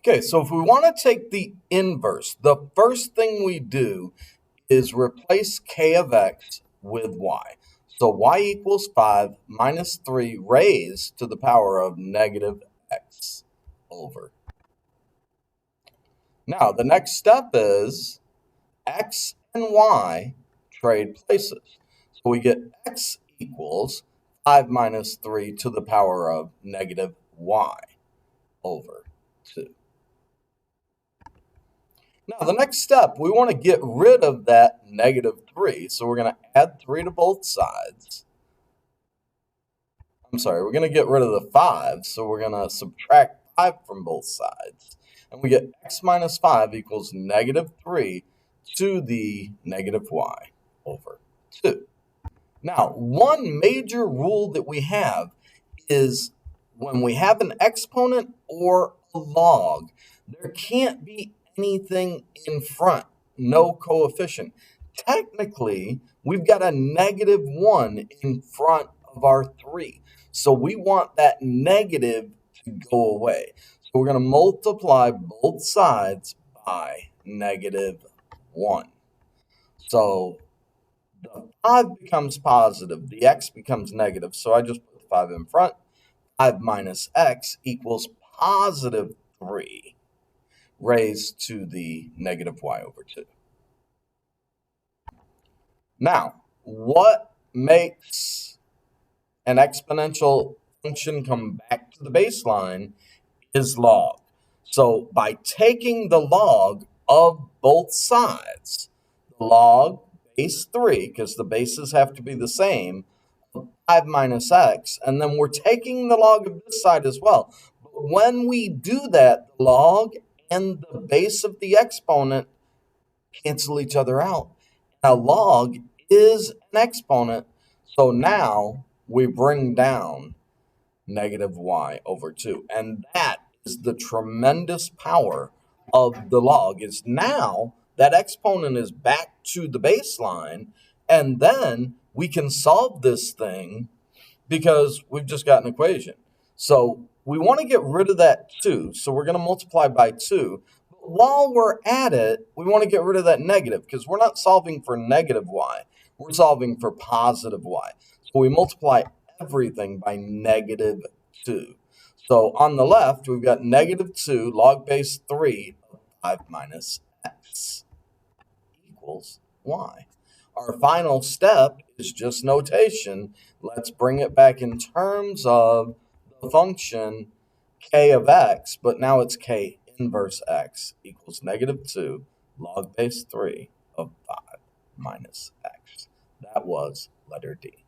Okay, so if we want to take the inverse, the first thing we do is replace k of x with y. So y equals 5 minus 3 raised to the power of negative x over. Now, the next step is x and y trade places. So we get x equals 5 minus 3 to the power of negative y over 2. Now, the next step, we want to get rid of that negative 3. So we're going to add 3 to both sides. I'm sorry, we're going to get rid of the 5. So we're going to subtract 5 from both sides. And we get x minus 5 equals negative 3 to the negative y over 2. Now, one major rule that we have is when we have an exponent or a log, there can't be anything in front, no coefficient. Technically, we've got a negative 1 in front of our 3. So we want that negative to go away. So we're going to multiply both sides by negative 1. So the 5 becomes positive, the x becomes negative. So I just put the 5 in front. 5 minus x equals positive 3 raised to the negative y over 2. Now, what makes an exponential function come back to the baseline is log. So by taking the log of both sides, the log base 3, because the bases have to be the same, 5 minus x, and then we're taking the log of this side as well. But when we do that, the log and the base of the exponent cancel each other out. Now, log is an exponent, so now we bring down negative y over 2. And that is the tremendous power of the log, is now that exponent is back to the baseline, and then we can solve this thing because we've just got an equation. So we want to get rid of that 2, so we're going to multiply by 2. But while we're at it, we want to get rid of that negative because we're not solving for negative y. We're solving for positive y. So we multiply everything by negative 2. So on the left, we've got negative 2 log base 3 of 5 minus x equals y. Our final step is just notation. Let's bring it back in terms of the function k of x, but now it's k inverse x equals negative 2 log base 3 of 5 minus x. That was letter D.